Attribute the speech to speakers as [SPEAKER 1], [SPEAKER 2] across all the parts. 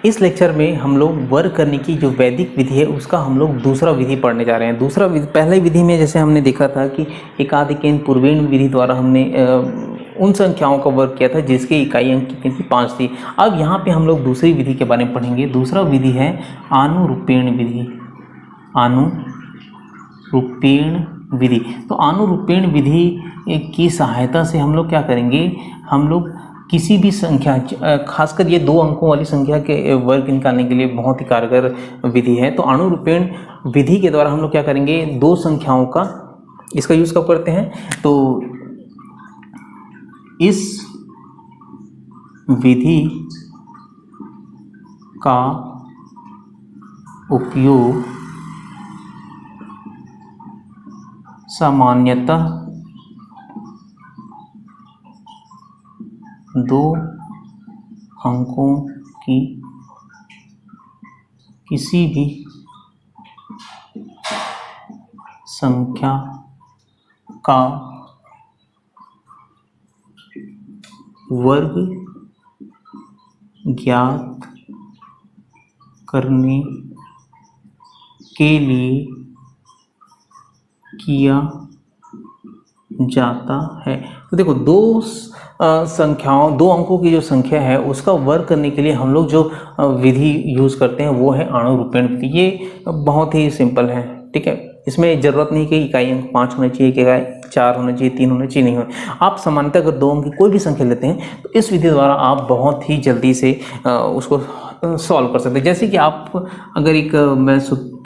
[SPEAKER 1] इस लेक्चर में हम लोग वर्ग करने की जो वैदिक विधि है उसका हम लोग दूसरा विधि पढ़ने जा रहे हैं। दूसरा विधि, पहले विधि में जैसे हमने देखा था कि एकाधिकेन पूर्वेण विधि द्वारा हमने उन संख्याओं का वर्ग किया था जिसकी इकाई अंक कितनी थी, 5 थी। अब यहाँ पे हम लोग दूसरी विधि के बारे में पढ़ेंगे। दूसरा विधि है आनुरूपेण विधि। आनुरूपेण विधि। तो आनुरूपेण विधि की सहायता से हम लोग क्या करेंगे, हम लोग किसी भी संख्या, खासकर ये 2 अंकों वाली संख्या के वर्ग निकालने के लिए बहुत ही कारगर विधि है। तो आनुरूपेण विधि के द्वारा हम लोग क्या करेंगे, 2 संख्याओं का, इसका यूज कब करते हैं, तो इस विधि का उपयोग सामान्यतः 2 अंकों की किसी भी संख्या का वर्ग ज्ञात करने के लिए किया जाता है। तो देखो, 2 संख्याओं, 2 अंकों की जो संख्या है उसका वर्ग करने के लिए हम लोग जो विधि यूज करते हैं वो है आनुरूपेण विधि। ये बहुत ही सिंपल है, ठीक है। इसमें जरूरत नहीं कि इकाई अंक 5 होना चाहिए, कि इकाई 4 होना चाहिए, 3 होना चाहिए, नहीं हो। आप सामान्यतः अगर 2 अंक की कोई भी संख्या लेते हैं तो इस विधि द्वारा आप बहुत ही जल्दी से उसको सॉल्व कर सकते हैं। जैसे कि आप अगर एक मैं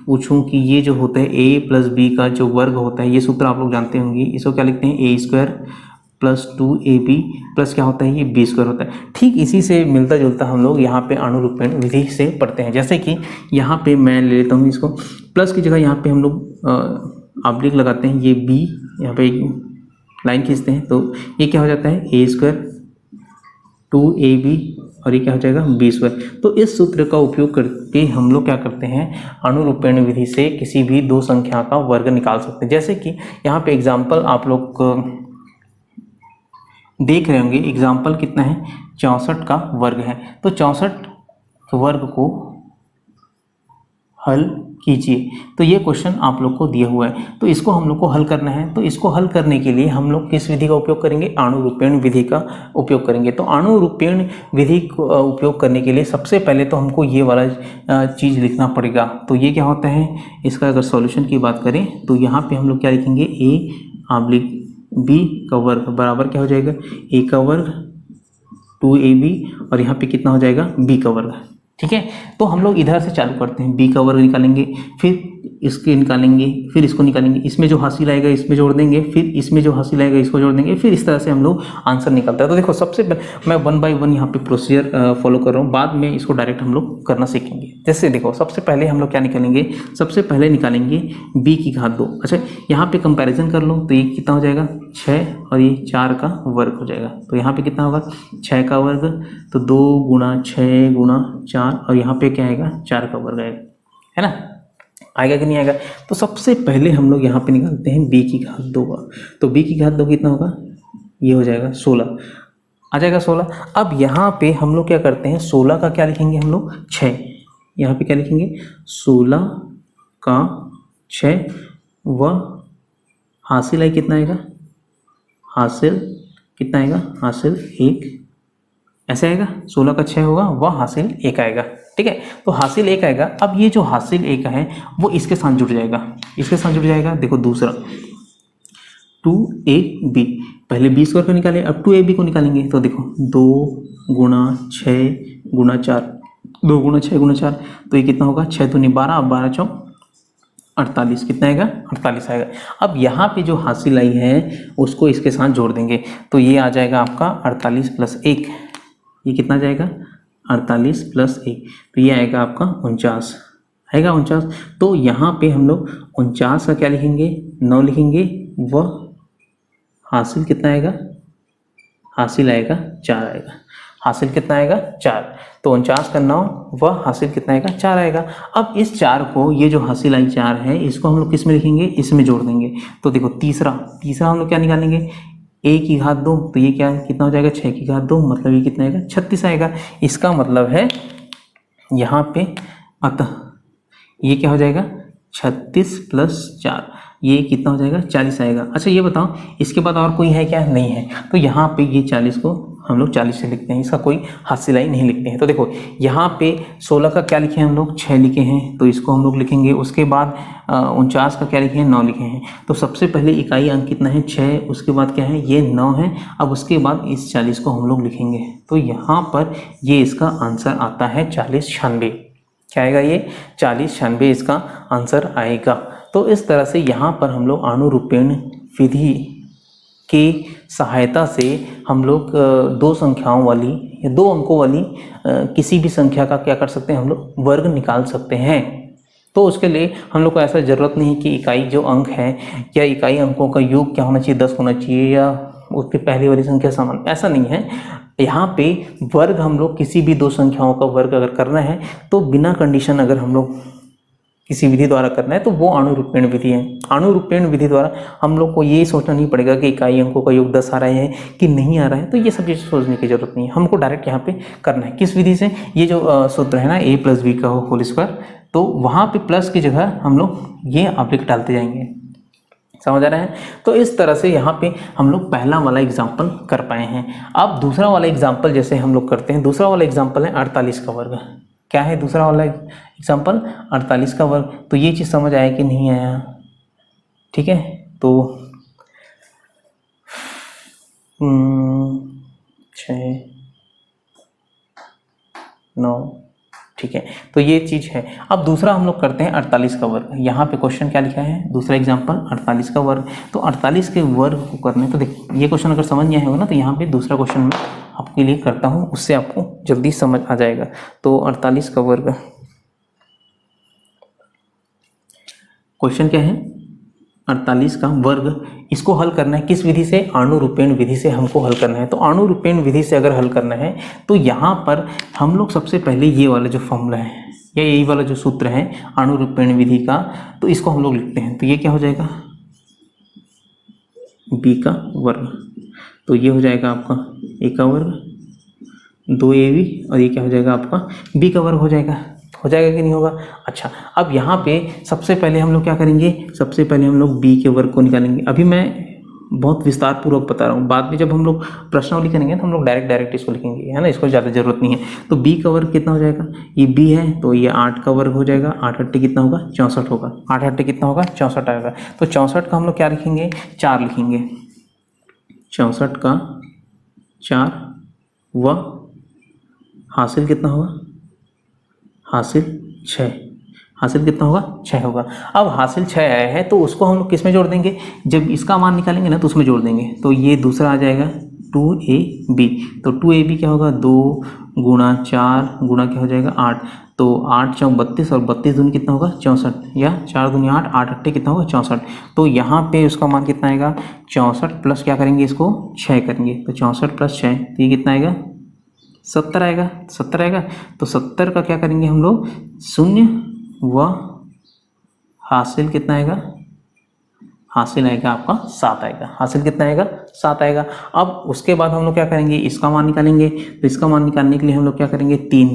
[SPEAKER 1] पूछूं कि ये जो होता है a प्लस बी का जो वर्ग होता है, ये सूत्र आप लोग जानते होंगे। इसको क्या लिखते हैं, ए स्क्वायर प्लस 2ab प्लस क्या होता है, ये बी स्क्वायर होता है। ठीक इसी से मिलता जुलता हम लोग यहाँ पे आनुरूपेण विधि से पढ़ते हैं। जैसे कि यहाँ पे मैं ले लेता हूँ इसको, प्लस की जगह यहाँ पे हम लोग ऑब्लिक लगाते हैं, ये b, यहाँ पे एक लाइन खींचते हैं, तो ये क्या हो जाता है, ए स्क्वायर 2ab और ये क्या हो जाएगा, बी स्क्वायर। तो इस सूत्र का उपयोग करके हम लोग क्या करते हैं, आनुरूपेण विधि से किसी भी 2 संख्या का वर्ग निकाल सकते हैं। जैसे कि यहाँ पे एग्जाम्पल आप लोग देख रहे होंगे, एग्जाम्पल कितना है, 64 का वर्ग है। तो 64 वर्ग को हल कीजिए। तो ये क्वेश्चन आप लोग को दिया हुआ है, तो इसको हम लोग को हल करना है। तो इसको हल करने के लिए हम लोग किस विधि का उपयोग करेंगे, आनुरूपेण विधि का उपयोग करेंगे। तो आनुरूपेण विधि को उपयोग करने के लिए सबसे पहले तो हमको ये वाला चीज़ लिखना पड़ेगा। तो ये क्या होता है, इसका अगर सॉल्यूशन की बात करें तो यहाँ पे हम लोग क्या लिखेंगे, a b का वर्ग बराबर क्या हो जाएगा, a का वर्ग 2ab और यहाँ पे कितना हो जाएगा, b का वर्ग, ठीक है। तो हम लोग इधर से चालू करते हैं, b का वर्ग निकालेंगे, फिर इसके निकालेंगे, फिर इसको निकालेंगे, इसमें जो हासिल आएगा इसमें जोड़ देंगे, फिर इसमें जो हासिल आएगा इसको जोड़ देंगे, फिर इस तरह से हम लोग आंसर निकलता है। तो देखो, सबसे मैं 1 बाय 1 यहाँ पे प्रोसीजर फॉलो कर रहा हूँ, बाद में इसको डायरेक्ट हम लोग करना सीखेंगे। जैसे देखो, सबसे पहले हम लोग क्या निकालेंगे, सबसे पहले निकालेंगे b की घात 2। अच्छा, यहाँ पे कंपेरिजन कर लो, तो ये कितना हो जाएगा, 6 और ये 4 का वर्ग हो जाएगा। तो यहाँ पे कितना होगा, 6 का वर्ग, तो 2 गुणा 6 गुणा 4 और यहाँ पे क्या आएगा, 4 का वर्ग आएगा, है ना, आएगा कि नहीं आएगा। तो सबसे पहले हम लोग यहाँ पे निकालते हैं b की घात 2 का। तो b की घात 2 कितना होगा, ये हो जाएगा 16, आ जाएगा 16। अब यहाँ पे हम लोग क्या करते हैं, 16 का क्या लिखेंगे हम लोग, 6, यहाँ पे क्या लिखेंगे, 16 का 6 व हासिल है कितना आएगा, हासिल कितना आएगा, हासिल 1, ऐसे आएगा, 16 का 6 होगा, वह हासिल 1 आएगा, ठीक है। तो हासिल 1 आएगा। अब ये जो हासिल 1 है वो इसके साथ जुड़ जाएगा, इसके साथ जुड़ जाएगा। देखो दूसरा 2ab, पहले b स्क्वायर को निकाले, अब 2ab को निकालेंगे। तो देखो 2 गुणा 6 गुणा 4, 2 गुणा 6 गुणा 4, तो ये कितना होगा, 6 दूनी 12, अब 12 चौक 48, कितना आएगा, 48 आएगा। अब यहाँ पे जो हासिल आई है उसको इसके साथ जोड़ देंगे, तो ये आ जाएगा आपका 48 प्लस 1, ये कितना जाएगा, 48 प्लस 1, तो ये आएगा आपका 49, आएगा 49। तो यहाँ पे हम लोग 49 का क्या लिखेंगे, 9 लिखेंगे, वह हासिल कितना आएगा, हासिल आएगा 4 आएगा, हासिल कितना आएगा, 4। तो 49 का 9 वह हासिल कितना आएगा, 4 आएगा। अब इस 4 को, ये जो हासिल आई 4 है, इसको हम लोग किस में लिखेंगे, इसमें जोड़ देंगे। तो देखो तीसरा हम लोग क्या निकालेंगे, a की घात 2, तो ये क्या कितना हो जाएगा, 6 की घात 2, मतलब ये कितना आएगा, 36 आएगा। इसका मतलब है यहाँ पे, अतः ये क्या हो जाएगा 36 + 4, ये कितना हो जाएगा 40 आएगा। अच्छा ये बताओ इसके बाद और कोई है क्या? नहीं है। तो यहाँ पे ये 40 को हम लोग 40 से लिखते हैं, इसका कोई हाथ सिलाई नहीं लिखते हैं। तो देखो यहाँ पे 16 का क्या लिखे हैं हम लोग 6 लिखे हैं, तो इसको हम लोग लिखेंगे। उसके बाद 49 का क्या लिखे हैं 9 लिखे हैं। तो सबसे पहले इकाई अंक कितना है 6, उसके बाद क्या है ये 9 है। अब उसके बाद इस 40 को हम लोग लिखेंगे। तो यहाँ पर ये इसका आंसर आता है 4096। क्या आएगा ये 4096 इसका आंसर आएगा। तो इस तरह से यहाँ पर हम लोग आनुरूपेण विधि की सहायता से हम लोग दो संख्याओं वाली या दो अंकों वाली किसी भी संख्या का क्या कर सकते हैं हम लोग वर्ग निकाल सकते हैं। तो उसके लिए हम लोग को ऐसा ज़रूरत नहीं कि इकाई जो अंक है या इकाई अंकों का योग क्या होना चाहिए 10 होना चाहिए या उसकी पहली वाली संख्या समान, ऐसा नहीं है। यहाँ पे वर्ग हम लोग किसी भी दो संख्याओं का वर्ग अगर करना है तो बिना कंडीशन अगर हम लोग किसी विधि द्वारा करना है तो वो आनुरूपेण विधि है। आनुरूपेण विधि द्वारा हम लोग को ये सोचना नहीं पड़ेगा कि इकाई अंकों का योग 10 आ रहा है कि नहीं आ रहा है, तो ये सब चीज़ें सोचने की जरूरत नहीं है। हमको डायरेक्ट यहाँ पे करना है किस विधि से, ये जो सूत्र है ना a + b का होल स्क्वायर, तो वहाँ पे प्लस की जगह हम लोग ये ऑब्लिक डालते जाएंगे। समझ आ रहा है? तो इस तरह से यहाँ पे हम लोग पहला वाला एग्जाम्पल कर पाए हैं। अब दूसरा वाला एग्जाम्पल जैसे हम लोग करते हैं, दूसरा वाला एग्जाम्पल है 48 का वर्ग। क्या है दूसरा वाला एग्जाम्पल 48 का वर्ग। तो ये चीज़ समझ आया कि नहीं आया? ठीक है, तो 6 9, ठीक है, तो ये चीज़ है। अब दूसरा हम लोग करते हैं 48 का वर्ग। यहाँ पे क्वेश्चन क्या लिखा है, दूसरा एग्जाम्पल 48 का वर्ग। तो 48 के वर्ग को करने, तो देख ये क्वेश्चन अगर समझ नहीं आया होगा ना तो यहाँ पे दूसरा क्वेश्चन मैं आपके लिए करता हूँ, उससे आपको जल्दी समझ आ जाएगा। तो 48 का वर्ग, क्वेश्चन क्या है 48 का वर्ग, इसको हल करना है किस विधि से, आनुरूपेण विधि से हमको हल करना है। तो आनुरूपेण विधि से अगर हल करना है तो यहाँ पर हम लोग सबसे पहले ये वाला जो फॉर्मूला है या यही वाला जो सूत्र है आनुरूपेण विधि का, तो इसको हम लोग लिखते हैं। तो ये क्या हो जाएगा b का वर्ग, तो ये हो जाएगा आपका a का वर्ग 2ab, और ये क्या हो जाएगा आपका b का वर्ग हो जाएगा कि नहीं होगा। अच्छा, अब यहाँ पे सबसे पहले हम लोग क्या करेंगे, सबसे पहले हम लोग b के वर्ग को निकालेंगे। अभी मैं बहुत विस्तार पूर्वक बता रहा हूँ, बाद में जब हम लोग प्रश्नावली करेंगे तो हम लोग डायरेक्ट इसको लिखेंगे, है ना, इसको ज़्यादा जरूरत नहीं है। तो b का वर्ग कितना हो जाएगा, ये b है तो ये 8 का वर्ग हो जाएगा, 8 8 कितना होगा 64 होगा, 8 8 कितना होगा 64 आएगा। तो 64 का हम लोग क्या लिखेंगे 4 लिखेंगे, 64 का 4 व हासिल कितना होगा, हासिल 6, हासिल कितना होगा 6 होगा। अब हासिल 6 आया है तो उसको हम लोग किस में जोड़ देंगे, जब इसका मान निकालेंगे ना तो उसमें जोड़ देंगे। तो ये दूसरा आ जाएगा 2ab, तो 2ab क्या होगा 2 गुणा 4 गुणा क्या हो जाएगा 8, तो 8 चौक 32 और 32 दूनी कितना होगा 64, या 4 दूनी 8, 8 8 कितना होगा 64। तो यहाँ पे उसका मान कितना आएगा 64 प्लस क्या करेंगे इसको 6 करेंगे, तो 64 + 6 तो ये कितना आएगा 70 आएगा, 70 आएगा। तो 70 का क्या करेंगे हम लोग 0 व हासिल कितना आएगा, हासिल आएगा आपका 7 आएगा, हासिल कितना आएगा 7 आएगा। अब उसके बाद हम लोग क्या करेंगे इसका मान निकालेंगे। तो इसका मान निकालने के लिए हम लोग क्या करेंगे 3,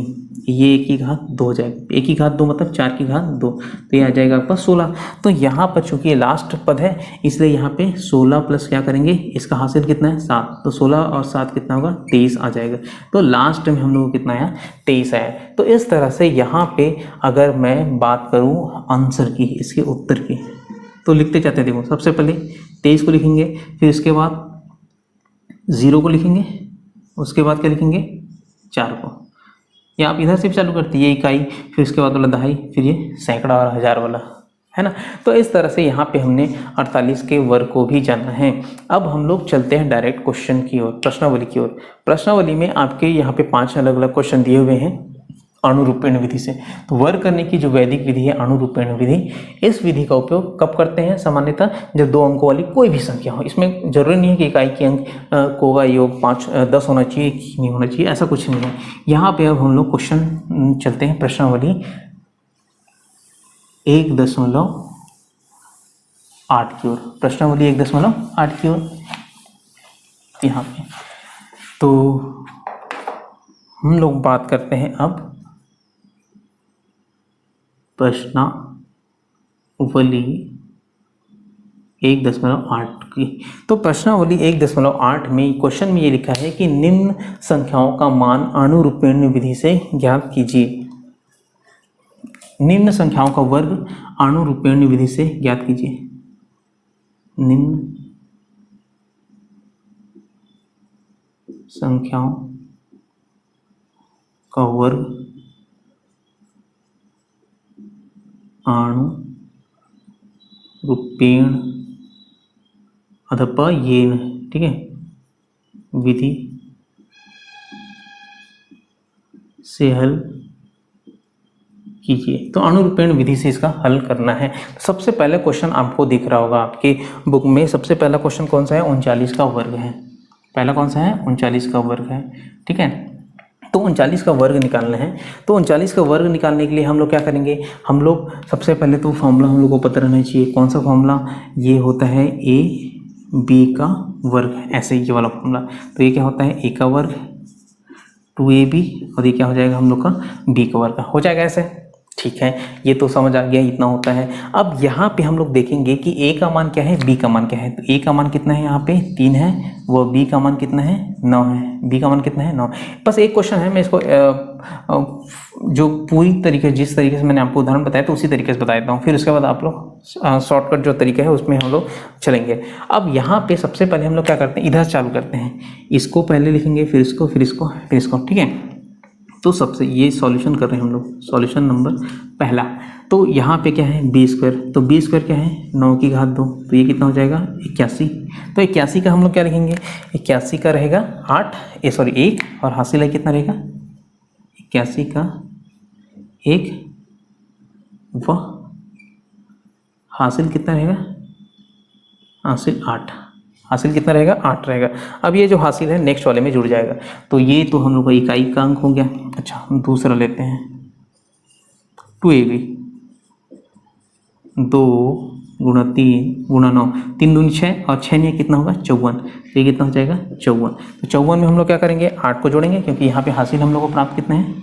[SPEAKER 1] ये 1 की घात 2 हो जाएगा, 1 की घात 2 मतलब 4 की घात 2, तो ये आ जाएगा आपका 16। तो यहाँ पर चूंकि ये लास्ट पद है इसलिए यहाँ पे 16 प्लस क्या करेंगे इसका हासिल कितना है 7, तो 16 और 7 कितना होगा 23 आ जाएगा। तो लास्ट में हम लोग को कितना आया 23 आया। तो इस तरह से यहाँ पे अगर मैं बात करूँ आंसर की, इसके उत्तर की, तो लिखते जाते हैं। देखो सबसे पहले 23 को लिखेंगे, फिर इसके बाद 0 को लिखेंगे, उसके बाद क्या लिखेंगे 4 को, या आप इधर से भी चालू करते हैं ये इकाई, फिर इसके बाद वाला दहाई, फिर ये सैकड़ा और हज़ार वाला, है ना। तो इस तरह से यहाँ पे हमने 48 के वर्ग को भी जाना है। अब हम लोग चलते हैं डायरेक्ट क्वेश्चन की ओर, प्रश्नावली की ओर। प्रश्नावली में आपके यहाँ पे 5 अलग अलग क्वेश्चन दिए हुए हैं अणुरूपेण विधि से। तो वर्ग करने की जो वैदिक विधि है अणुरूपेण विधि, इस विधि का उपयोग कब करते हैं सामान्यतः जब 2 अंकों वाली कोई भी संख्या हो। इसमें जरूरी नहीं है कि इकाई के अंक को का योग 5 10 होना चाहिए कि नहीं होना चाहिए, ऐसा कुछ नहीं है। यहाँ पे अब हम लोग क्वेश्चन चलते हैं प्रश्नावली 1.8 की ओर, प्रश्नावली 1.8 की ओर यहाँ पे। तो हम लोग बात करते हैं अब प्रश्नावली 1.8 की। तो प्रश्नावली 1.8 में क्वेश्चन में ये लिखा है कि निम्न संख्याओं का मान अणुरूपेण विधि से ज्ञात कीजिए। निम्न संख्याओं का वर्ग अणुरूपेण विधि से ज्ञात कीजिए। निम्न संख्याओं का वर्ग अणुरूपेण अधपयेन, ठीक है, विधि से हल कीजिए। तो अणुरूपेण विधि से इसका हल करना है। सबसे पहले क्वेश्चन आपको दिख रहा होगा आपके बुक में। सबसे पहला क्वेश्चन कौन सा है? 39 का वर्ग है। पहला कौन सा है? 39 का वर्ग है, ठीक है। तो 39 का वर्ग निकालना है। तो 39 का वर्ग निकालने के लिए हम लोग क्या करेंगे? हम लोग सबसे पहले तो फॉर्मूला हम लोग को पता रहना चाहिए। कौन सा फॉर्मूला? ये होता है ए बी का वर्ग, ऐसे ही ये वाला फॉर्मूला। तो ये क्या होता है? ए का वर्ग 2ab, और ये क्या हो जाएगा हम लोग का? बी का वर्ग हो जाएगा ऐसे, ठीक है। ये तो समझ आ गया, इतना होता है। अब यहाँ पे हम लोग देखेंगे कि ए का मान क्या है, बी का मान क्या है। तो ए का मान कितना है? यहाँ पे 3 है। वो बी का मान कितना है? 9 है। बी का मान कितना है? 9। बस एक क्वेश्चन है, मैं इसको जो पूरी तरीके जिस तरीके से मैंने आपको उदाहरण बताया तो उसी तरीके से बता देता हूँ। फिर उसके बाद आप लोग शॉर्टकट जो तरीका है उसमें हम लोग चलेंगे। अब यहाँ पे सबसे पहले हम लोग क्या करते हैं? इधर चालू करते हैं। इसको पहले लिखेंगे, फिर इसको, फिर इसको, फिर इसको, ठीक है। तो सबसे ये सॉल्यूशन कर रहे हैं हम लोग। सॉल्यूशन नंबर पहला, तो यहाँ पे क्या है? B square. तो बी स्क्वायर क्या है? 9 की घात 2। तो ये कितना हो जाएगा? 81। तो 81 का हम लोग क्या लिखेंगे? 81 का रहेगा 1 और हासिल है कितना रहेगा? 81 का 1 व हासिल कितना रहेगा? हासिल 8। हासिल कितना रहेगा? 8 रहेगा। अब ये जो हासिल है नेक्स्ट वाले में जुड़ जाएगा। तो ये तो हम लोग का इकाई का अंक हो गया। अच्छा, हम दूसरा लेते हैं 2ab, 2 × 3 × 9, 3 दूनी 6 और 6 नहीं कितना होगा? 54। तो ये कितना हो जाएगा? 54। तो 54 में हम लोग क्या करेंगे? 8 को जोड़ेंगे, क्योंकि यहाँ पे हासिल हम लोग को प्राप्त कितने हैं,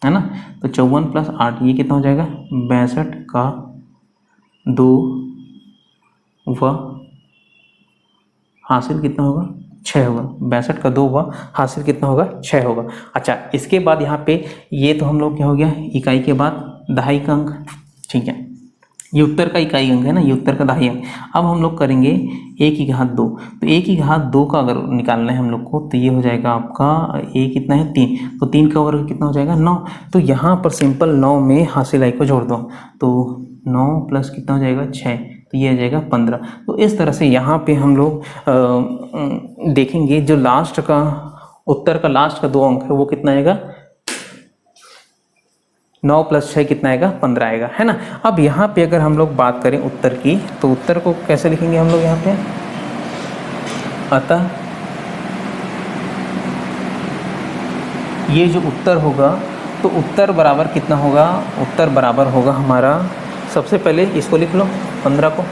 [SPEAKER 1] है ना। तो 54 + 8 ये कितना हो जाएगा? 62 का 2 व हासिल कितना होगा? 6 होगा। 62 का 2 व हासिल कितना होगा? 6 होगा। अच्छा, इसके बाद यहाँ पे ये तो हम लोग क्या हो गया? इकाई के बाद दहाई का अंक, ठीक है। ये उत्तर का इकाई अंक है ना, ये उत्तर का दहाई अंक। अब हम लोग करेंगे a की घात 2। तो a की घात 2 का अगर निकालना है हम लोग को, तो ये हो जाएगा आपका a कितना है? 3। तो 3 का वर्ग कितना हो जाएगा? 9। तो यहाँ पर सिंपल 9 में हासिल आई को जोड़ दो, तो 9 प्लस कितना हो जाएगा? 6। तो ये आ जाएगा 15। तो इस तरह से यहाँ पे हम लोग देखेंगे जो लास्ट का उत्तर का लास्ट का 2 अंक है वो कितना आएगा? 9 + 6 कितना आएगा? 15 आएगा, है ना। अब यहाँ पे अगर हम लोग बात करें उत्तर की, तो उत्तर को कैसे लिखेंगे हम लोग यहाँ पे? अतः ये जो उत्तर होगा, तो उत्तर बराबर कितना होगा? उत्तर बराबर होगा हमारा, सबसे पहले इसको लिख लो 15 को,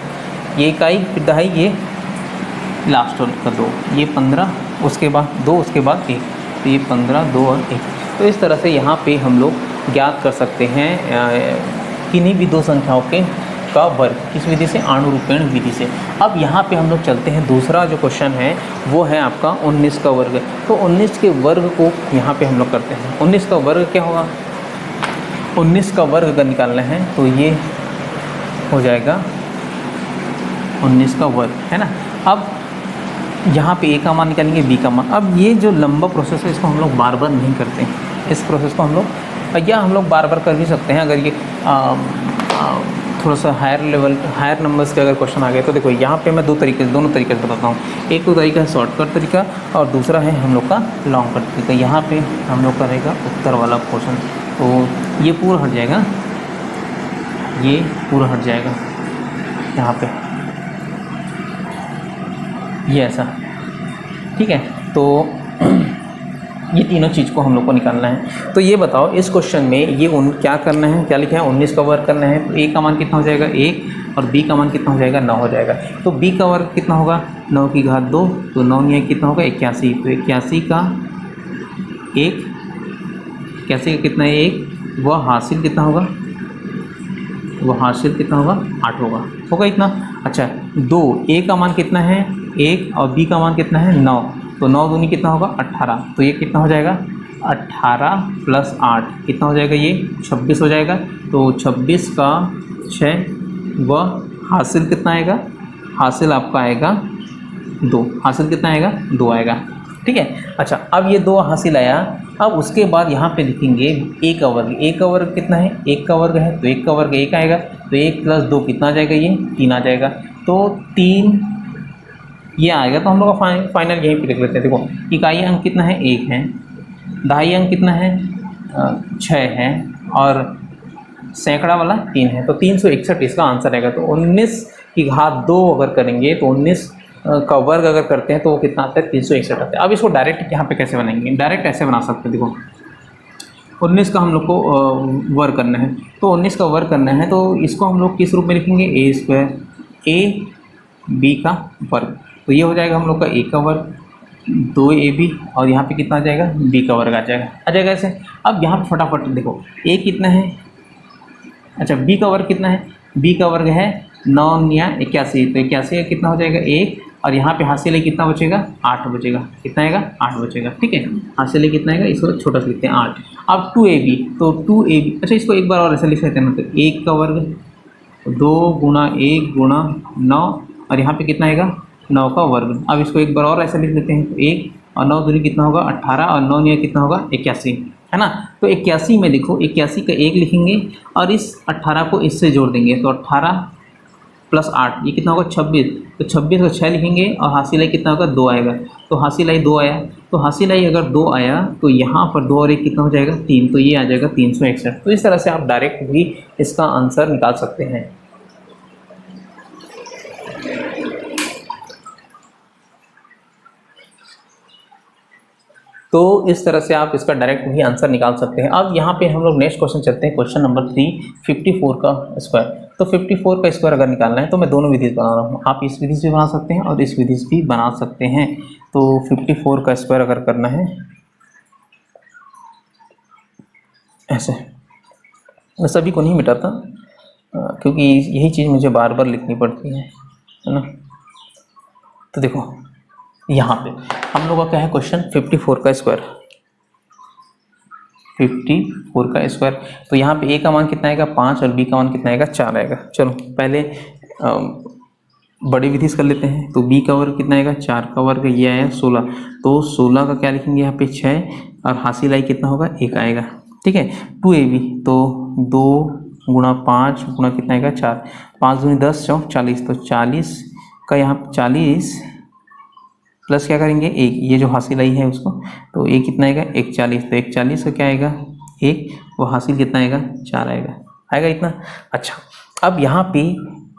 [SPEAKER 1] ये इकाई फिर दहाई, ये लास्ट का 2, ये 15, उसके बाद 2, उसके बाद 1। तो ये 15, 2 और 1। तो इस तरह से यहाँ पे हम लोग ज्ञात कर सकते हैं किन्हीं भी 2 संख्याओं का वर्ग। किस विधि से? अणुरूपेण विधि से। अब यहाँ पे हम लोग चलते हैं, दूसरा जो क्वेश्चन है वो है आपका 19 का वर्ग। तो 19 के वर्ग को यहाँ पे हम लोग करते हैं। 19 का वर्ग क्या होगा? 19 का वर्ग अगर निकालना है तो ये हो जाएगा 19 का वर्ग, है ना। अब यहाँ पे a का मान निकालेंगे, b का मान। अब ये जो लंबा प्रोसेस है इसको हम लोग बार बार नहीं करते हैं। इस प्रोसेस को हम लोग हम लोग बार बार कर भी सकते हैं अगर ये थोड़ा सा हायर नंबर्स के अगर क्वेश्चन आ गए। तो देखो यहाँ पे मैं दोनों तरीके से बताता हूँ। एक तो तरीका है शॉर्टकट तरीका और दूसरा है हम लोग का लॉन्ग कट तरीका। यहाँ पे हम लोग करेगा उत्तर वाला क्वेश्चन, तो ये पूरा हट जाएगा, ये पूरा हट जाएगा यहाँ पे, ये ऐसा, ठीक है। तो ये तीनों चीज़ को हम लोग को निकालना है। तो ये बताओ इस क्वेश्चन में ये क्या करना है, क्या लिखा है? 19 का वर्ग करना है। तो a का मान कितना हो जाएगा? 1 और b का मान कितना हो जाएगा? 9 हो जाएगा। तो b का वर्ग कितना होगा? 9 की घात 2। तो 9 ये कितना होगा? 81। तो 81 का 1, 81 का कितना है? 1 वह हासिल कितना होगा? वो हासिल कितना होगा 8 होगा इतना। अच्छा 2, ए का मान कितना है 1 और बी का मान कितना है 9, तो 9 दूनी कितना होगा 18, तो ये कितना हो जाएगा 18 + 8 कितना हो जाएगा ये 26 हो जाएगा। तो 26 का 6 व हासिल कितना आएगा, हासिल आपका आएगा 2, हासिल कितना आएगा 2 आएगा। ठीक है। अच्छा अब ये 2 हासिल आया, अब उसके बाद यहाँ पे लिखेंगे ए का वर्ग। ए का वर्ग कितना है 1 का वर्ग है, तो 1 का वर्ग 1 आएगा, तो 1 + 2 कितना आ जाएगा ये 3 आ जाएगा, तो 3 ये आएगा। तो हम लोग का फाइनल यहीं पे लिख लेते हैं। देखो इकाई अंक कितना है 1 है, दहाई अंक कितना है 6 है, और सैकड़ा वाला 3 है, तो 361 इसका आंसर आएगा। तो 19 की घात 2 अगर करेंगे तो 19 का वर्ग अगर करते हैं तो वो कितना आता है 361 आता है। अब इसको डायरेक्ट यहाँ पे कैसे बनाएंगे, डायरेक्ट ऐसे बना सकते हैं। देखो 19 का हम लोग को वर्ग करना है, तो 19 का वर्ग करना है, तो इसको हम लोग किस रूप में लिखेंगे a², ए बी का वर्ग, तो ये हो जाएगा हम लोग का a का वर्ग 2ab, और यहाँ पे कितना आ जाएगा b का वर्ग आ जाएगा ऐसे। अब यहाँ पे फटाफट देखो a कितना है, अच्छा b का वर्ग कितना है, b का वर्ग है 9 या 81, तो 81 कितना हो जाएगा 1, और यहाँ पे हासिल है कितना बचेगा 8 बचेगा, कितना आएगा 8 बचेगा। ठीक है, हासिल है कितना आएगा, इसको छोटा सा लिखते हैं 8। अब 2ab, तो 2ab, अच्छा इसको एक बार और ऐसा लिख लेते हैं, मतलब 1 का वर्ग 2 × 1 × 9, और यहाँ पे कितना आएगा 9 का वर्ग। अब इसको एक बार और ऐसा लिख लेते हैं, तो 1 और 9 दूनी कितना होगा 18, और 9 9 कितना होगा 81, है ना। तो 81 में देखो 81 का 1 लिखेंगे, और इस 18 को इससे जोड़ देंगे, तो 18 + 8 ये कितना होगा 26, तो 26 को 6 लिखेंगे, और हासिल आई कितना होगा 2 आएगा, तो हासिल आई 2 आया, तो हासिल आई अगर 2 आया तो यहाँ पर 2 और 1 कितना हो जाएगा 3, तो ये आ जाएगा 361। तो इस तरह से आप डायरेक्ट भी इसका आंसर निकाल सकते हैं। तो इस तरह से आप इसका डायरेक्ट भी आंसर निकाल सकते हैं। अब यहाँ पे हम लोग नेक्स्ट क्वेश्चन चलते हैं, क्वेश्चन नंबर 3, 54 का स्क्वायर। तो 54 का स्क्वायर अगर निकालना है तो मैं दोनों विधि बना रहा हूँ, आप इस विधि से भी बना सकते हैं और इस विधि से भी बना सकते हैं। तो 54 का स्क्वायर अगर करना है ऐसे, मैं सभी को नहीं मिटाता क्योंकि यही चीज़ मुझे बार बार लिखनी पड़ती है ना। तो देखो यहाँ पे हम लोग का क्या है क्वेश्चन 54 का स्क्वायर, 54 का स्क्वायर। तो यहाँ पे a का मान कितना आएगा 5, और b का मान कितना आएगा 4 आएगा। चलो पहले बड़ी विधि से कर लेते हैं। तो b का वर्ग कितना आएगा 4 का वर्ग, ये आया 16, तो 16 का क्या लिखेंगे यहाँ पे 6, और हासिल आई कितना होगा 1 आएगा। ठीक है, 2ab, तो 2 × 5 × कितना आएगा 4, 5 दूनी 10 4 40, तो 40 का यहाँ 40 प्लस क्या करेंगे 1, ये जो हासिल आई है उसको, तो a कितना आएगा 140, तो 140 का क्या आएगा 1, वो हासिल कितना आएगा 4 आएगा इतना। अच्छा अब यहाँ पे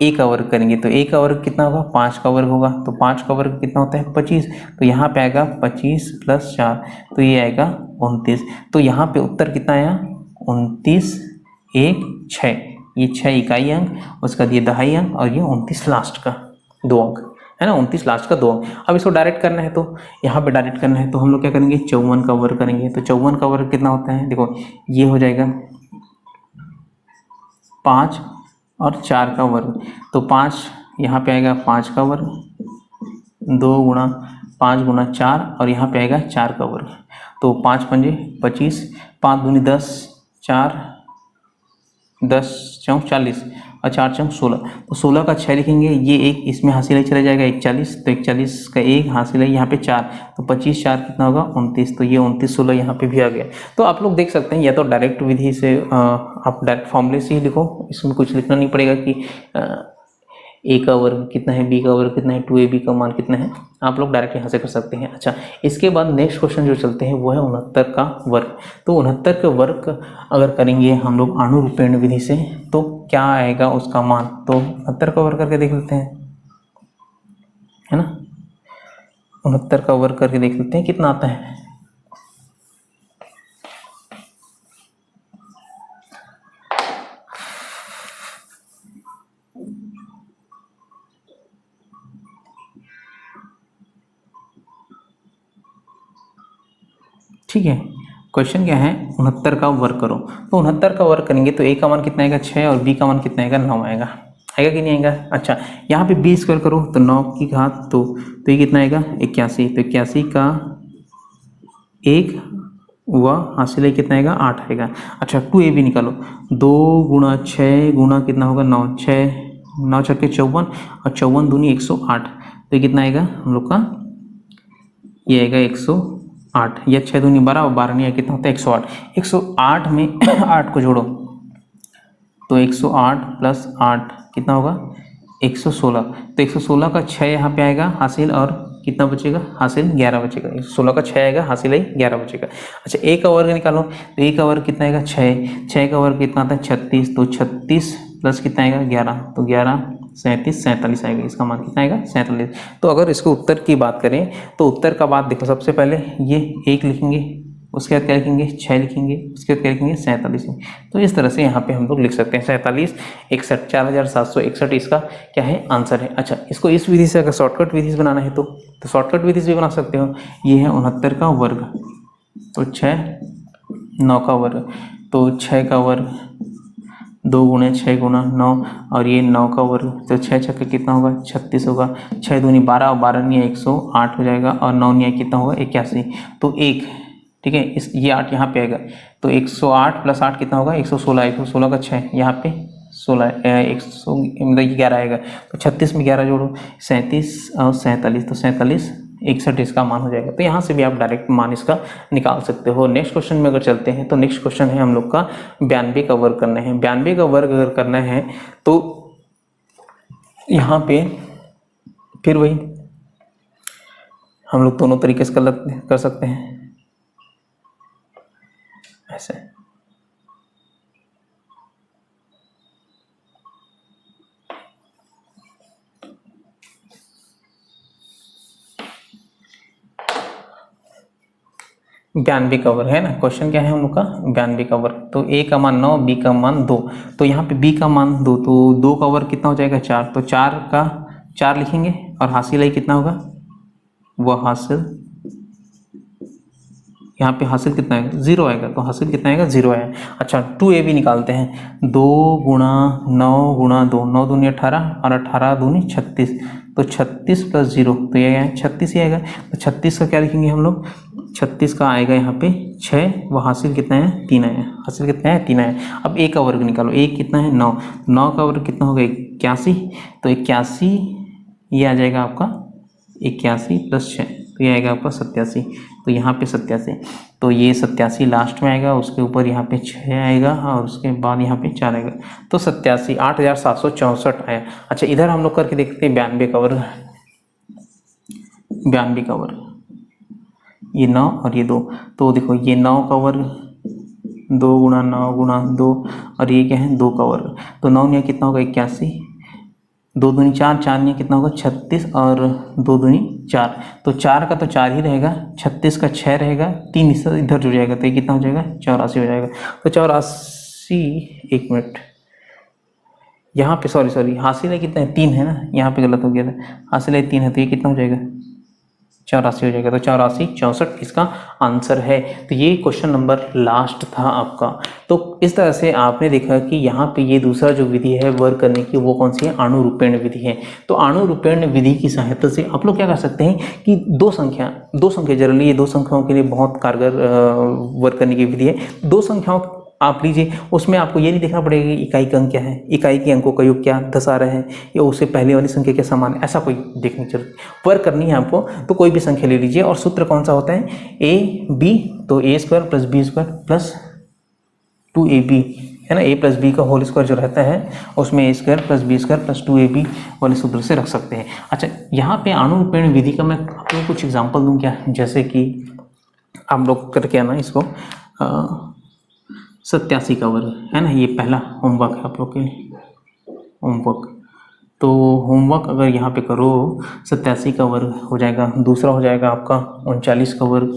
[SPEAKER 1] a का वर्ग करेंगे, तो a का वर्ग कितना होगा 5 का वर्ग होगा, तो 5 का वर्ग कितना होता है 25, तो यहाँ पे आएगा 25 + 4, तो ये आएगा 29। तो यहाँ पे उत्तर कितना आया 29, 1 6, ये 6 इकाई अंक, उसका ये दहाई अंक, और ये 29 लास्ट का 2 अंक है ना, 29 लास्ट का 2 अंक। अब इसको डायरेक्ट करना है, तो यहाँ पे डायरेक्ट करना है तो हम लोग क्या करेंगे 54 का वर्ग करेंगे। तो 54 का वर्ग कितना होता है, देखो ये हो जाएगा 5 और 4 का वर्ग, तो 5 यहाँ पे आएगा 5 का वर्ग, 2 × 5 × 4, और यहाँ पे आएगा 4 का वर्ग, तो 5 पंजे 25, 5 दूनी 10, 4 10 4 40, और 4 4 16, तो 16 का 6 लिखेंगे, ये एक इसमें हासिल ही चला जाएगा 41, तो 41 का 1 हासिल है यहाँ पे 4, तो 25 4 कितना होगा 29, तो ये 29 16 यहाँ पे भी आ गया। तो आप लोग देख सकते हैं या तो डायरेक्ट विधि से आप डायरेक्ट फॉर्मूले से ही लिखो, इसमें कुछ लिखना नहीं पड़ेगा कि ए का वर्ग कितना है, बी का वर्ग कितना है, 2ab का मान कितना है, आप लोग डायरेक्ट यहाँ से कर सकते हैं। अच्छा इसके बाद नेक्स्ट क्वेश्चन जो चलते हैं वो है 69 का वर्ग। तो 69 का वर्ग अगर करेंगे हम लोग आनुरूपेण विधि से तो क्या आएगा उसका मान, तो 69 का वर्ग करके देख लेते हैं, है ना। 69 का वर्ग करके देख लेते हैं कितना आता है। ठीक है, क्वेश्चन क्या है, 69 का वर्ग करो। तो 69 का वर्ग करेंगे तो ए का मान कितना आएगा 6 और बी का मान कितना आएगा 9 आएगा। आएगा कि नहीं आएगा। अच्छा यहाँ पे बी स्क्वायर करो तो 9 की घात 2 तो ये कितना आएगा 81। तो 81 का एक हुआ हासिल है कितना आएगा 8 आएगा। अच्छा 2ab निकालो, 2 गुणा 6 गुणा कितना होगा 9, 6 9 छक्के 54 और 54 दूनी 108। तो ये कितना आएगा हम लोग का, ये आएगा 108 या 6 दूनी 12 और 12 नहीं कितना होता है 108। 108 में 8 को जोड़ो तो 108 प्लस 8 कितना होगा 116। तो 116 का 6 यहाँ पे आएगा हासिल और कितना बचेगा हासिल 11 बचेगा। 116 का 6 आएगा हासिल है 11 बचेगा। अच्छा ए का वर्ग निकालो तो ए का वर्ग कितना आएगा 6, 6 का वर्ग कितना आता है 36। तो 36 प्लस कितना आएगा 11 तो 11 37 47 आएगा। इसका मान कितना आएगा 47। तो अगर इसको उत्तर की बात करें तो उत्तर का बात देखो, सबसे पहले ये 1 लिखेंगे, उसके बाद क्या लिखेंगे 6 लिखेंगे, उसके बाद क्या लिखेंगे 47। तो इस तरह से यहाँ पे हम लोग लिख सकते हैं 47 61 4761 इसका क्या है आंसर है। अच्छा इसको इस विधि से अगर शॉर्टकट विधि से बनाना है तो शॉर्टकट विधि से भी बना सकते हो। ये है 69 का वर्ग तो 6, 9 का वर्ग तो 6 का वर्ग 2 गुणे 6 गुणा 9 और ये 9 का वर्ग तो 6 छक्के कितना होगा 36 होगा। 6 दूनी 12 और 12 नहीं है 108 हो जाएगा और 9 नहीं है कितना होगा 81। तो 1 ठीक है इस ये 8 यहाँ पे आएगा तो 108 प्लस 8 कितना होगा 116। 116 का 6 यहाँ पे 16 100 मतलब 11 आएगा। तो 36 में 11 जोड़ो 37 और 47 तो 47 61 इसका मान हो जाएगा। तो यहाँ से भी आप डायरेक्ट मान इसका निकाल सकते हो। नेक्स्ट क्वेश्चन में अगर चलते हैं तो नेक्स्ट क्वेश्चन है हम लोग का 92 का वर्ग करना है। 92 का वर्ग अगर करना है तो यहाँ पे फिर वही हम लोग दोनों तरीके से कर सकते हैं ऐसे। बयानवे का वर्ग है ना, क्वेश्चन क्या है हम लोग का 92 का वर्ग। तो ए का मान 9 बी का मान 2 तो यहाँ पे बी का मान 2 तो 2 का वर्ग कितना हो जाएगा 4 तो 4 का 4 लिखेंगे और हासिल है कितना होगा वह हासिल यहाँ पे हासिल कितना आएगा 0 आएगा। तो हासिल कितना आएगा 0 आएगा। अच्छा 2ab निकालते हैं 2 गुणा 9 गुणा 2 9 दूनी 18 और 18 दूनी 36 तो 36 प्लस 0 तो ये आएगा 36 ही आएगा। तो 36 का क्या लिखेंगे हम लोग 36 का आएगा यहाँ पे 6 वह हासिल कितना है 3 आया। हासिल कितना है 3 आया। अब a का वर्ग निकालो, a कितना है 9, 9 का वर्ग कितना होगा 81 तो 81 ये आ जाएगा आपका 81 प्लस 6 तो ये आएगा आपका 87। तो यहाँ पे 87 तो ये 87 लास्ट में आएगा, उसके ऊपर यहाँ पे 6 आएगा और उसके बाद यहाँ पे 4 आएगा तो 87 8764 आया। अच्छा इधर हम लोग करके देखते हैं 92 का वर्ग। 92 का वर्ग ये 9 और ये 2 तो देखो ये 9 का वर्ग 2 गुणा 9 गुणा 2 और ये क्या है 2 का वर्ग तो 9 ने कितना होगा 81 2 दूनी 4 4 ने कितना होगा 36 और 2 दूनी 4 तो 4 का तो 4 ही रहेगा 36 का 6 रहेगा 3 इधर जुड़ जाएगा तो ये कितना हो जाएगा 84 हो जाएगा। तो 84 एक मिनट यहाँ पे सॉरी हासिल है कितना है 3 है ना, यहाँ पे गलत हो गया था, हासिल है 3 है तो ये कितना हो जाएगा 84 हो जाएगा। तो 84 64 इसका आंसर है। तो ये क्वेश्चन नंबर लास्ट था आपका। तो इस तरह से आपने देखा कि यहाँ पे ये दूसरा जो विधि है वर्क करने की वो कौन सी है अणुरूपेण विधि है। तो अणुरूपेण विधि की सहायता से आप लोग क्या कर सकते हैं कि दो संख्या जनरली ये दो संख्याओं के लिए बहुत कारगर वर्क करने की विधि है। दो संख्याओं आप लीजिए, उसमें आपको ये नहीं देखना पड़ेगा कि इकाई का अंक क्या है, इकाई के अंकों का योग क्या 10 आ रहा है या उससे पहले वाली संख्या के समान, ऐसा कोई देखने की जरूरत। वर्क करनी है आपको तो कोई भी संख्या ले लीजिए और सूत्र कौन सा होता है ए बी, तो A square plus B square plus 2ab है ना, a प्लस बी का होल स्क्वायर जो रहता है उसमें A square plus B square plus 2ab वाले सूत्र से रख सकते हैं। अच्छा यहाँ पे अणुरूपेण विधि का मैं आपको कुछ एग्जाम्पल दूँ क्या, जैसे कि आप लोग करके आना इसको 87 का वर्ग है ना, ये पहला होमवर्क है आप लोग के होमवर्क। तो होमवर्क अगर यहाँ पे करो 87 का वर्ग हो जाएगा, दूसरा हो जाएगा आपका 39 का वर्ग,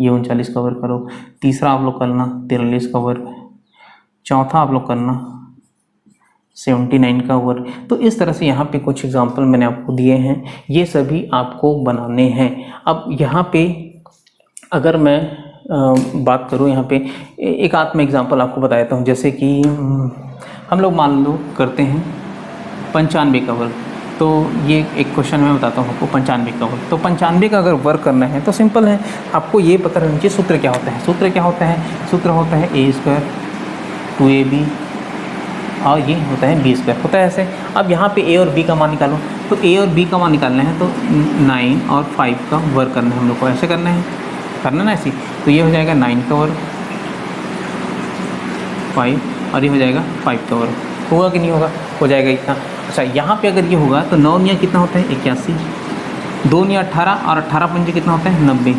[SPEAKER 1] ये 39 का वर्ग करो, तीसरा आप लोग करना 43 का वर्ग, चौथा आप लोग करना 79 का वर्ग। तो इस तरह से यहाँ पे कुछ एग्जाम्पल मैंने आपको दिए हैं, ये सभी आपको बनाने हैं। अब यहाँ पे अगर मैं बात करूँ यहाँ पे एक आध में एग्जांपल आपको बता देता हूँ। जैसे कि हम लोग मान लो करते हैं 95 का वर्ग। तो ये एक क्वेश्चन मैं बताता हूँ आपको 95 का वर्ग। तो 95 का अगर वर्ग करना है तो सिंपल है, आपको ये पता रहना चाहिए सूत्र क्या होता है। सूत्र क्या होता है? सूत्र होता है a² 2ab और ये होता है b² होता है ऐसे। अब यहाँ पे a और b का मान निकालो, तो a और b का मान निकालना है तो 9 और 5 का वर्ग करना है हम लोग को, ऐसे करना ना ऐसे। तो ये हो जाएगा 9 का वर्ग 5 और ये हो जाएगा 5 का वर्ग। होगा कि नहीं होगा? हो जाएगा इतना। अच्छा, यहाँ पे अगर ये होगा तो 9 निया कितना होता है? 81, 2 निया 18 और 18 पंजे कितना होता है? 90,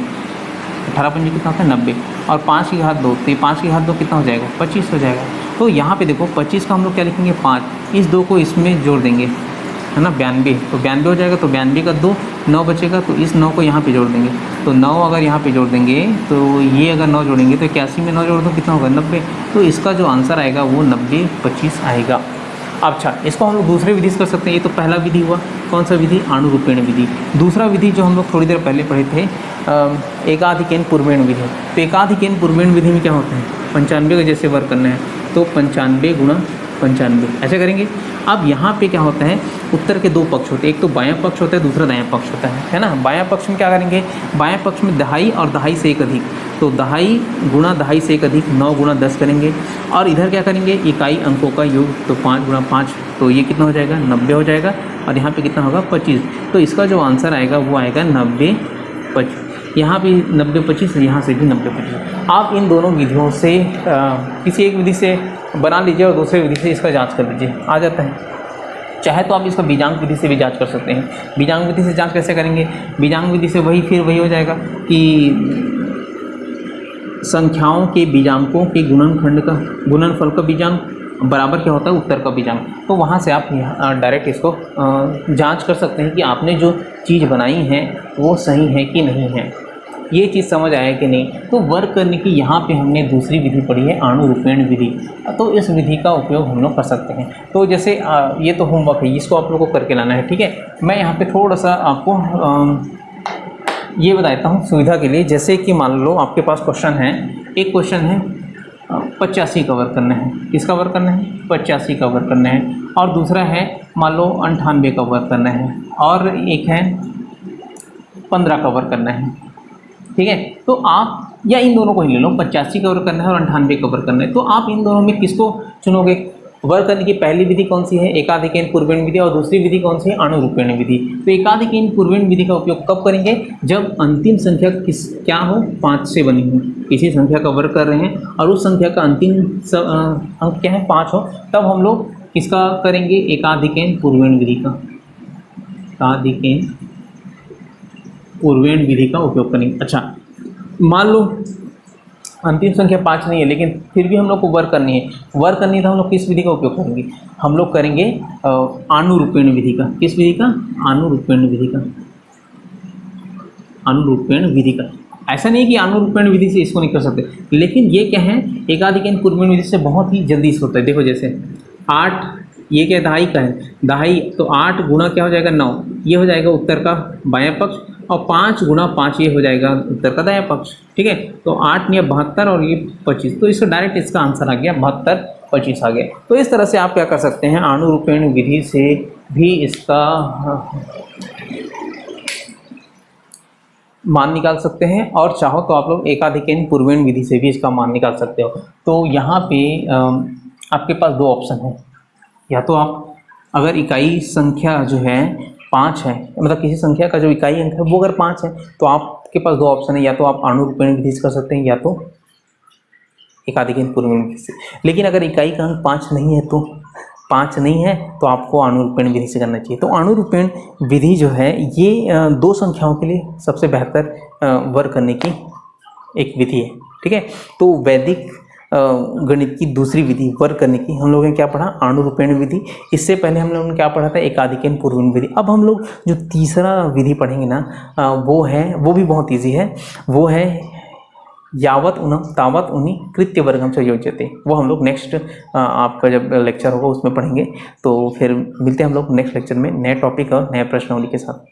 [SPEAKER 1] 18 पंजे कितना होता है? 90 और 5 की घात 2, तो ये 5 की घात 2 कितना हो जाएगा? 25 हो जाएगा। तो यहाँ पे देखो 25 का हम लोग क्या लिखेंगे? 5, इस 2 को इसमें जोड़ देंगे, है ना, 92, तो 92 हो जाएगा। तो 92 का 2, 9 बचेगा, तो इस 9 को यहाँ पे जोड़ देंगे। तो 9 अगर यहाँ पे जोड़ देंगे तो ये अगर 9 जोड़ेंगे तो 81 में 9 जोड़ दो कितना होगा? 90। तो इसका जो आंसर आएगा वो 90 25 आएगा। अच्छा, इसको हम लोग दूसरे विधि से कर सकते हैं। ये तो पहला विधि हुआ, कौन सा विधि? अणुरूपेण विधि। दूसरा विधि जो हम लोग थोड़ी देर पहले पढ़े थे एकाधिकेन पूर्वेण विधि। तो एकाधिकेन पूर्वेण विधि में क्या होता है? 95 का जैसे वर्ग करना है तो 95 गुणा 95 ऐसे करेंगे। अब यहाँ पे क्या होता है? उत्तर के दो पक्ष होते हैं, एक तो बायां पक्ष होता है, दूसरा दायां पक्ष होता है ना। बायां पक्ष में क्या करेंगे? बायां पक्ष में दहाई और दहाई से एक अधिक, तो दहाई गुणा दहाई से एक अधिक 9 गुणा 10 करेंगे। और इधर क्या करेंगे? इकाई अंकों का योग, तो 5 गुणा 5, तो ये कितना हो जाएगा? 90 हो जाएगा। और यहाँ पे कितना होगा? 25। तो इसका जो आंसर आएगा वो आएगा 90 25। यहाँ भी 90 25, यहाँ से भी 90 25। आप इन दोनों विधियों से किसी एक विधि से बना लीजिए और दूसरे विधि से इसका जांच कर लीजिए, आ जाता है। चाहे तो आप इसका बीजांक विधि से भी जांच कर सकते हैं। बीजांक विधि से जांच कैसे करेंगे? बीजांक विधि से फिर वही हो जाएगा कि संख्याओं के बीजांकों के गुणनखंड का गुणनफल का बीजांक बराबर क्या होता है? उत्तर का बीजांक। तो वहाँ से आप डायरेक्ट इसको जांच कर सकते हैं कि आपने जो चीज़ बनाई है वो सही है कि नहीं है, ये चीज़ समझ आया कि नहीं। तो वर्क करने की यहाँ पे हमने दूसरी विधि पढ़ी है अणुरूपेण विधि, तो इस विधि का उपयोग हम लोग कर सकते हैं। तो जैसे ये तो होमवर्क है, इसको आप लोगों को करके लाना है, ठीक है। मैं यहाँ पे थोड़ा सा आपको ये बताता हूँ सुविधा के लिए। जैसे कि मान लो आपके पास क्वेश्चन है, एक क्वेश्चन है 85 का वर्क करना है। किसका वर्क करना है? 85 का वर्क करना है। और दूसरा है मान लो 98 का वर्क करना है, और एक है 15 का वर्क करना है, ठीक है। तो आप या इन दोनों को ही ले लो, 85 का वर्क करना है और 98 का वर्क करना है। तो आप इन दोनों में किसको चुनोगे? वर्क करने की पहली विधि कौन सी है? एकाधिकेन पूर्वेण विधि। और दूसरी विधि कौन सी है? अणुरूपेण विधि। तो एकाधिकेन पूर्वेण विधि का उपयोग कब करेंगे? जब अंतिम संख्या क्या हो? 5 से बनी हो, किसी संख्या का वर्क कर रहे हैं और उस संख्या का अंतिम अंक क्या है? 5 हो, तब हम लोग किसका करेंगे? एकाधिकेन पूर्वेण विधि का, एकाधिकेन पूर्वेण विधि का उपयोग करेंगे। अच्छा, मान लो अंतिम संख्या 5 नहीं है, लेकिन फिर भी हम लोग को वर्क करनी है। वर्क करनी है तो हम लोग किस विधि का उपयोग करेंगे? हम लोग करेंगे अणुरूपेण विधि का। किस विधि का? अणुरूपेण विधि का, अणुरूपेण विधि का। ऐसा नहीं है कि अणुरूपेण विधि से इसको नहीं कर सकते, लेकिन ये क्या है? एकाधिकेन पूर्वेण विधि से बहुत ही जल्दी से होता है। देखो जैसे 8, ये क्या दहाई का है? दहाई, तो 8 गुणा क्या हो जाएगा? 9, ये हो जाएगा उत्तर का बायां पक्ष, और 5 गुणा 5 ये हो जाएगा उत्तर का दायां पक्ष, ठीक है। तो 8 या 72 और ये 25, तो इसका डायरेक्ट इसका आंसर आ गया 72 25 आ गया। तो इस तरह से आप क्या कर सकते हैं? अणुरूपेण विधि से भी इसका मान निकाल सकते हैं, और चाहो तो आप लोग एकाधिकेन पूर्वेण विधि से भी इसका मान निकाल सकते हो। तो यहाँ पे आपके पास दो ऑप्शन है, या तो आप अगर इकाई संख्या जो है 5 है, मतलब किसी संख्या का जो इकाई अंक है वो अगर 5 है, तो आपके पास दो ऑप्शन है, या तो आप अणुरूपेण विधि से कर सकते हैं या तो एकाधिकेन पूर्वेण विधि से। लेकिन अगर इकाई का अंक 5 नहीं है तो 5 नहीं है तो आपको अणुरूपेण विधि से करना चाहिए। तो अणुरूपेण विधि जो है ये दो संख्याओं के लिए सबसे बेहतर वर्क करने की एक विधि है, ठीक है। तो वैदिक गणित की दूसरी विधि वर्क करने की हम लोगों ने क्या पढ़ा? अणुरूपेण विधि। इससे पहले हम लोगों ने क्या पढ़ा था? एकाधिकेन पूर्वेण विधि। अब हम लोग जो तीसरा विधि पढ़ेंगे ना, वो भी बहुत ईजी है। वो है यावत उनम तावत उन्नी कृत्य वर्गम से योज्यते। वो हम लोग नेक्स्ट आपका जब लेक्चर होगा उसमें पढ़ेंगे। तो फिर मिलते हैं हम लोग नेक्स्ट लेक्चर में नए टॉपिक और नए प्रश्नावली के साथ।